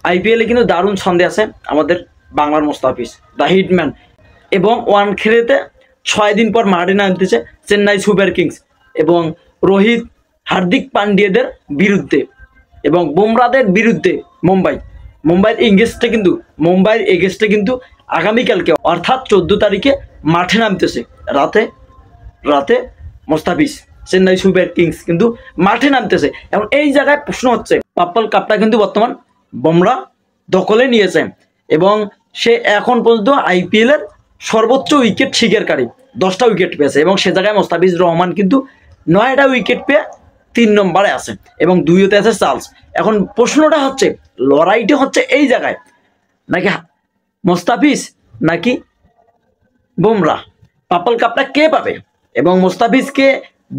আইপিএলে কিন্তু দারুণ ছন্দে আছে আমাদের বাংলার মোস্তাফিজ দ্য হিটম্যান, এবং ওয়ানখেড়েতে 6 দিন পর মাঠে নামতেছে চেন্নাই সুপার কিংস এবং রোহিত হার্দিক পান্ডিয়াদের বিরুদ্ধে এবং বুমরাদের বিরুদ্ধে মুম্বাইয়ের এগেস্টে কিন্তু আগামীকালকে অর্থাৎ 14 তারিখে মাঠে নামতেছে রাতে মোস্তাফিজ চেন্নাই সুপার কিংস কিন্তু মাঠে নামতেছে। এবং এই জায়গায় প্রশ্ন হচ্ছে, পার্পল কাপটা কিন্তু বর্তমান বুমরা দখলে নিয়েছে এবং সে এখন পর্যন্ত আইপিএলের সর্বোচ্চ উইকেট শিকারকারী, 10টা উইকেট পেয়েছে এবং সে জায়গায় মোস্তাফিজুর রহমান কিন্তু 9টা উইকেট পেয়ে 3 নম্বরে আছে এবং 2-তে আছে চার্লস। এখন প্রশ্নটা হচ্ছে, লড়াইটা হচ্ছে এই জায়গায়, নাকি মোস্তাফিজ নাকি বুমরা, পার্পল কাপটা কে পাবে? এবং মোস্তাফিজকে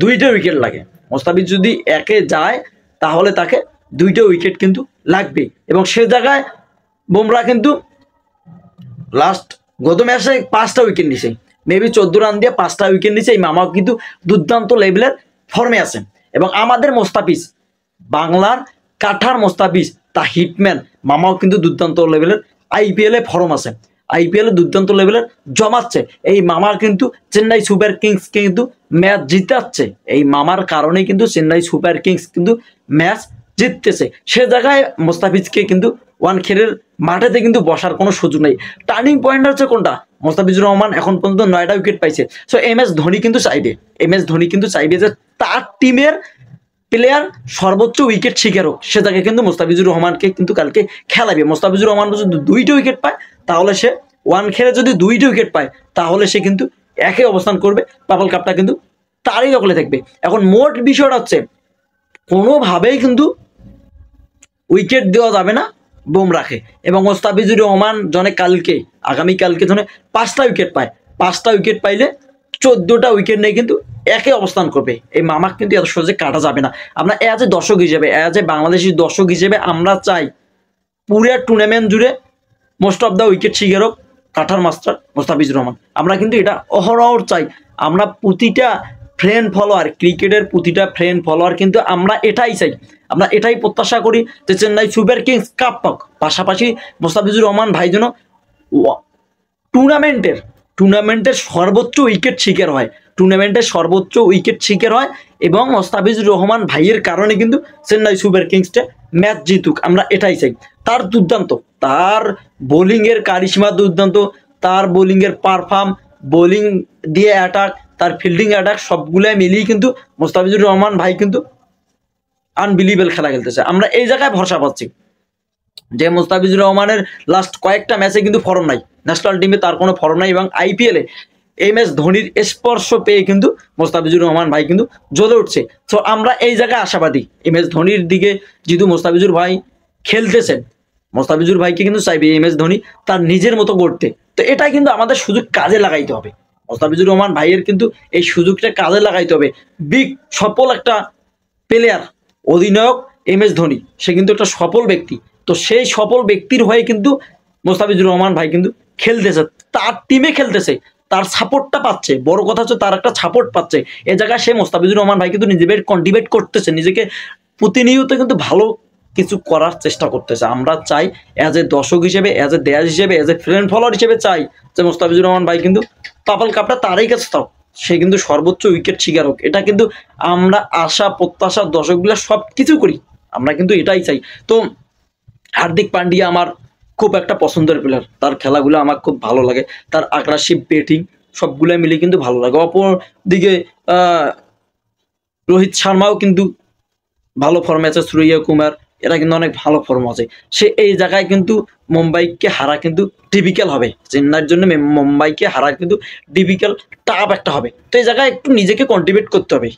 2টা উইকেট লাগে। মোস্তাফিজ যদি একে যায় তাহলে তাকে 2টা উইকেট কিন্তু লাগবে এবং সে জায়গায় বুমরা কিন্তু গত ম্যাচে 5টা উইকেট নিছে, মেবি 14 রান দিয়ে 5টা উইকেট নিছে। এই মামাও কিন্তু দুর্দান্ত লেভেলের ফর্মে আছেন এবং আমাদের মোস্তাফিজ, বাংলার কাঠার মোস্তাফিজ তা হিটম্যান মামাও কিন্তু দুর্দান্ত লেভেলের আইপিএলে ফর্ম আছে, আইপিএলে দুর্দান্ত লেভেলের জমাচ্ছে। এই মামার কিন্তু চেন্নাই সুপার কিংস কিন্তু ম্যাচ জিতাচ্ছে, এই মামার কারণে কিন্তু চেন্নাই সুপার কিংস কিন্তু ম্যাচ জিততেছে। সে জায়গায় মোস্তাফিজকে কিন্তু ওয়ানখেড়ের মাঠেতে কিন্তু বসার কোনো সুযোগ নেই। টার্নিং পয়েন্ট হচ্ছে কোনটা? মোস্তাফিজুর রহমান এখন পর্যন্ত 9টা উইকেট পাইছে। সো এমএস ধোনি কিন্তু চাইবে যে তার টিমের প্লেয়ার সর্বোচ্চ উইকেট শিকার হোক, সে জায়গায় কিন্তু মোস্তাফিজুর রহমানকে কিন্তু কালকে খেলাবে। মোস্তাফিজুর রহমান যদি 2টা উইকেট পায় তাহলে সে ওয়ানখেড়ে যদি 2টা উইকেট পায় তাহলে সে কিন্তু একে অবস্থান করবে, পার্পল কাপটা কিন্তু তারই দখলে থাকবে। এখন মোট বিষয়টা হচ্ছে, কোনোভাবেই কিন্তু উইকেট দেওয়া যাবে না বুমরাকে এবং মোস্তাফিজুর রহমান আগামীকালকে জনে 5টা উইকেট পায়, 5টা উইকেট পাইলে 14টা উইকেট নিয়ে কিন্তু একে অবস্থান করবে। এই মামা কিন্তু এত সহজে কাটা যাবে না। আমরা এজ এ দর্শক হিসেবে, বাংলাদেশি দর্শক হিসেবে আমরা চাই পুরো টুর্নামেন্ট জুড়ে মোস্ট অফ দ্য উইকেট শিকার হোক কাঠার মাস্টার মোস্তাফিজুর রহমান। আমরা কিন্তু এটা অহরহ চাই। আমরা প্রতিটা ক্রিকেটের প্রতিটা ফ্রেন্ড ফলোয়ার কিন্তু আমরা এটাই চাই, আমরা এটাই প্রত্যাশা করি যে চেন্নাই সুপার কিংস কাপ পাক, পাশাপাশি মোস্তাফিজুর রহমান ভাই যেন টুর্নামেন্টের সর্বোচ্চ উইকেট শিকার হয় এবং মোস্তাফিজুর রহমান ভাইয়ের কারণে কিন্তু চেন্নাই সুপার কিংসটা ম্যাচ জিতুক, আমরা এটাই চাই। তার বোলিংয়ের কারিশমা দুর্দান্ত, তার বোলিংয়ের পারফর্ম, বোলিং দিয়ে অ্যাটাক, তার ফিল্ডিং অ্যাটাক সবগুলাই মিলিয়ে কিন্তু মোস্তাফিজুর রহমান ভাই কিন্তু আনবিলিভেবল খেলা খেলতেছে। আমরা এই জায়গায় ভরসা পাচ্ছি যে মোস্তাফিজুর রহমানের লাস্ট কয়েকটা ম্যাচে কিন্তু ফর্ম নাই, ন্যাশনাল টিমে তার কোনো ফর্ম নাই এবং আইপিএলে এমএস ধোনির স্পর্শ পেয়ে কিন্তু মোস্তাফিজুর রহমান ভাই কিন্তু জ্বলে উঠছে। তো আমরা এই জায়গায় আশাবাদী, এমএস ধোনির দিকে যেহেতু মোস্তাফিজুর ভাই খেলতেছেন, মোস্তাফিজুর ভাইকে কিন্তু চাইবে এমএস ধোনি তার নিজের মতো করতে। তো এটাই কিন্তু আমাদের সুযোগ কাজে লাগাইতে হবে, মোস্তাফিজুর রহমান ভাইয়ের কিন্তু এই সুযোগটা কাজে লাগাইতে হবে। সফল একটা প্লেয়ার, অধিনায়ক এমএস ধোনি, সে কিন্তু একটা সফল ব্যক্তি। তো সেই সফল ব্যক্তির হয়ে কিন্তু মোস্তাফিজুর রহমান ভাই কিন্তু খেলতেছে, তার টিমে খেলতেছে, তার সাপোর্টটা পাচ্ছে। বড় কথা হচ্ছে তার একটা সাপোর্ট পাচ্ছে। এ জায়গায় সে মোস্তাফিজুর রহমান ভাই কিন্তু নিজেকে কন্ট্রিবিউট করতেছে, নিজেকে প্রতিনিয়ত কিন্তু ভালো কিছু করার চেষ্টা করতেছে। আমরা চাই অ্যাজ এ দর্শক হিসেবে, অ্যাজ এ দেশ হিসেবে, অ্যাজ এ ফ্রেন্ড ফলোয়ার হিসেবে চাই যে মোস্তাফিজুর রহমান ভাই কিন্তু পার্পল কাপটা তারই কাছে থাক, সে কিন্তু সর্বোচ্চ উইকেট শিকার হোক। এটা কিন্তু আমরা আশা প্রত্যাশা দর্শকগুলো সব কিছু করি, আমরা কিন্তু এটাই চাই। তো হার্দিক পান্ডিয়া আমার খুব একটা পছন্দের প্লেয়ার, তার খেলাগুলো আমার খুব ভালো লাগে, তার আগ্রাসিভ ব্যাটিং সবগুলো মিলে কিন্তু ভালো লাগে। অপরদিকে রোহিত শর্মাও কিন্তু ভালো ফর্মে আছে, সূর্য কুমার এরা কিন্তু অনেক ভালো ফর্ম আছে। সে এই জায়গায় কিন্তু মুম্বাইকে হারা কিন্তু ডিফিকাল্ট হবে, চেন্নাইয়ের জন্য মুম্বাইকে হারা কিন্তু ডিফিকাল্ট টাফ একটা হবে। তো এই জায়গায় একটু নিজেকে কন্ট্রিবিউট করতে হবে।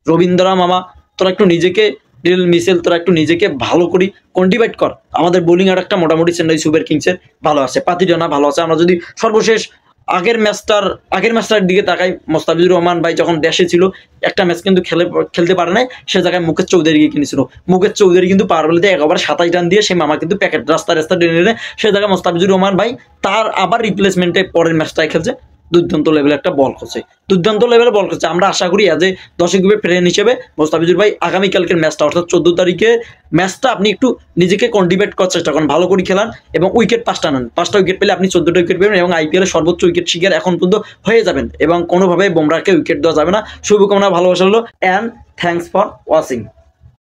রবীন্দ্রা মামা তোরা একটু নিজেকে, ডিল মিসেল তোরা একটু নিজেকে ভালো করি কন্ট্রিবিউট কর। আমাদের বোলিং আর একটা মোটামুটি চেন্নাই সুপার কিংসের ভালো আছে, পাতিরানা ভালো আছে। আমরা যদি সর্বশেষ আগের ম্যাচটার দিকে তাকাই, মোস্তাফিজুর রহমান ভাই যখন দেশে ছিল একটা ম্যাচ কিন্তু খেলতে পারে নাই, সে জায়গায় মুকেশ চৌধুরীকে কিনেছিল। মুকেশ চৌধুরী কিন্তু পার বলতে 1 ওভার 27 রান দিয়ে সে মামা কিন্তু প্যাকেট রাস্তা টেনে সে জায়গায় মোস্তাফিজুর রহমান ভাই তার আবার রিপ্লেসমেন্টে পরের ম্যাচটায় খেলছে দুর্দান্ত লেভেলের একটা বল করছে, দুর্দান্ত লেভেলের বল করছে। আমরা আশা করি এজ এ দর্শক ফ্রেন্ড হিসেবে মোস্তাফিজুর ভাই আগামীকালকের ম্যাচটা অর্থাৎ 14 তারিখে ম্যাচটা আপনি একটু নিজেকে কন্ট্রিবিউট করার চেষ্টা করেন, ভালো করে খেলান এবং উইকেট 5টা নেন। 5টা উইকেট পেলে আপনি 14টা উইকেট পেবেন এবং আইপিএলের সর্বোচ্চ উইকেট শিকার এখন পর্যন্ত হয়ে যাবেন এবং কোনোভাবে বুমরাহকে উইকেট দেওয়া যাবে না। শুভকামনা, ভালোবাসা হলো, অ্যান্ড থ্যাংকস ফর ওয়াচিং।